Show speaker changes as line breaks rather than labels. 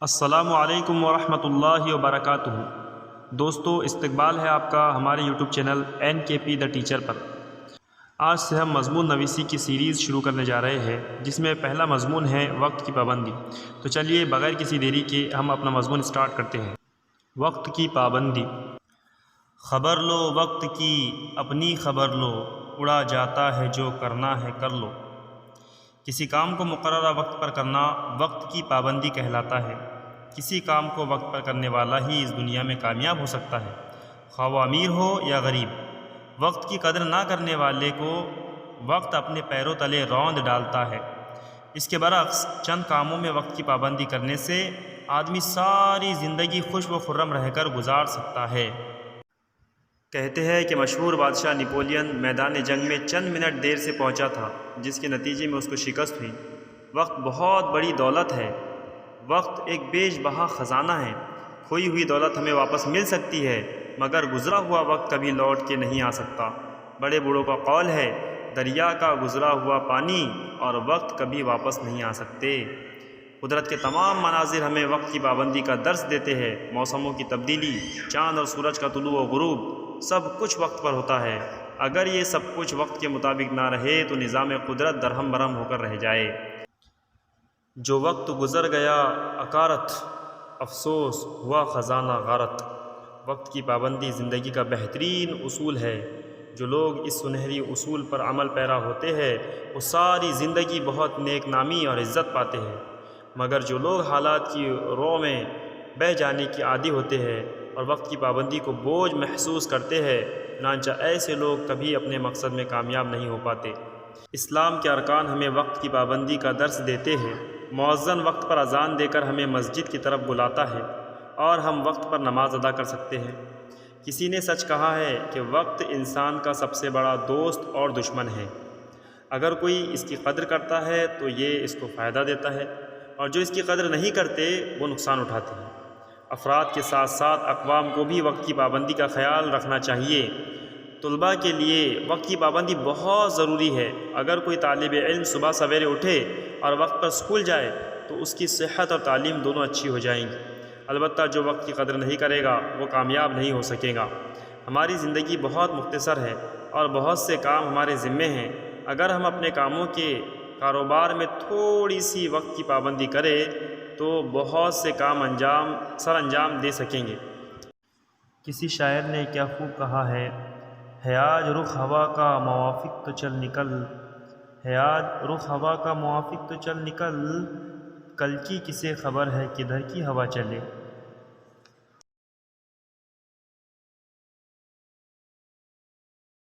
السلام علیکم ورحمۃ اللہ وبرکاتہ۔ دوستو، استقبال ہے آپ کا ہمارے یوٹیوب چینل NKP دا ٹیچر پر۔ آج سے ہم مضمون نویسی کی سیریز شروع کرنے جا رہے ہیں، جس میں پہلا مضمون ہے وقت کی پابندی۔ تو چلیے بغیر کسی دیری کے ہم اپنا مضمون سٹارٹ کرتے ہیں۔ وقت کی پابندی۔ خبر لو وقت کی اپنی خبر لو، اڑا جاتا ہے جو کرنا ہے کر لو۔ کسی کام کو مقررہ وقت پر کرنا وقت کی پابندی کہلاتا ہے۔ کسی کام کو وقت پر کرنے والا ہی اس دنیا میں کامیاب ہو سکتا ہے، خواہ وہ امیر ہو یا غریب۔ وقت کی قدر نہ کرنے والے کو وقت اپنے پیروں تلے روند ڈالتا ہے۔ اس کے برعکس چند کاموں میں وقت کی پابندی کرنے سے آدمی ساری زندگی خوش و خرم رہ کر گزار سکتا ہے۔ کہتے ہیں کہ مشہور بادشاہ نپولین میدان جنگ میں چند منٹ دیر سے پہنچا تھا، جس کے نتیجے میں اس کو شکست ہوئی۔ وقت بہت بڑی دولت ہے۔ وقت ایک بیش بہا خزانہ ہے۔ کھوئی ہوئی دولت ہمیں واپس مل سکتی ہے، مگر گزرا ہوا وقت کبھی لوٹ کے نہیں آ سکتا۔ بڑے بوڑھوں کا قول ہے، دریا کا گزرا ہوا پانی اور وقت کبھی واپس نہیں آ سکتے۔ قدرت کے تمام مناظر ہمیں وقت کی پابندی کا درس دیتے ہیں۔ موسموں کی تبدیلی، چاند اور سورج کا طلوع و غروب، سب کچھ وقت پر ہوتا ہے۔ اگر یہ سب کچھ وقت کے مطابق نہ رہے تو نظام قدرت درہم برہم ہو کر رہ جائے۔ جو وقت گزر گیا اکارت، افسوس ہوا خزانہ غارت۔ وقت کی پابندی زندگی کا بہترین اصول ہے۔ جو لوگ اس سنہری اصول پر عمل پیرا ہوتے ہیں وہ ساری زندگی بہت نیک نامی اور عزت پاتے ہیں، مگر جو لوگ حالات کی رو میں بہہ جانے کی عادی ہوتے ہیں اور وقت کی پابندی کو بوجھ محسوس کرتے ہیں، چنانچہ ایسے لوگ کبھی اپنے مقصد میں کامیاب نہیں ہو پاتے۔ اسلام کے ارکان ہمیں وقت کی پابندی کا درس دیتے ہیں۔ مؤذن وقت پر اذان دے کر ہمیں مسجد کی طرف بلاتا ہے اور ہم وقت پر نماز ادا کر سکتے ہیں۔ کسی نے سچ کہا ہے کہ وقت انسان کا سب سے بڑا دوست اور دشمن ہے۔ اگر کوئی اس کی قدر کرتا ہے تو یہ اس کو فائدہ دیتا ہے، اور جو اس کی قدر نہیں کرتے وہ نقصان اٹھاتے ہیں۔ افراد کے ساتھ ساتھ اقوام کو بھی وقت کی پابندی کا خیال رکھنا چاہیے۔ طلباء کے لیے وقت کی پابندی بہت ضروری ہے۔ اگر کوئی طالب علم صبح سویرے اٹھے اور وقت پر اسکول جائے تو اس کی صحت اور تعلیم دونوں اچھی ہو جائیں گی۔ البتہ جو وقت کی قدر نہیں کرے گا وہ کامیاب نہیں ہو سکے گا۔ ہماری زندگی بہت مختصر ہے اور بہت سے کام ہمارے ذمے ہیں۔ اگر ہم اپنے کاموں کے کاروبار میں تھوڑی سی وقت کی پابندی کریں تو بہت سے کام سر انجام دے سکیں گے۔ کسی شاعر نے کیا خوب کہا ہے آج رخ ہوا کا موافق تو چل نکل، ہے آج رخ ہوا کا موافق تو چل نکل، کل کی کسے خبر ہے کدھر کی ہوا چلے۔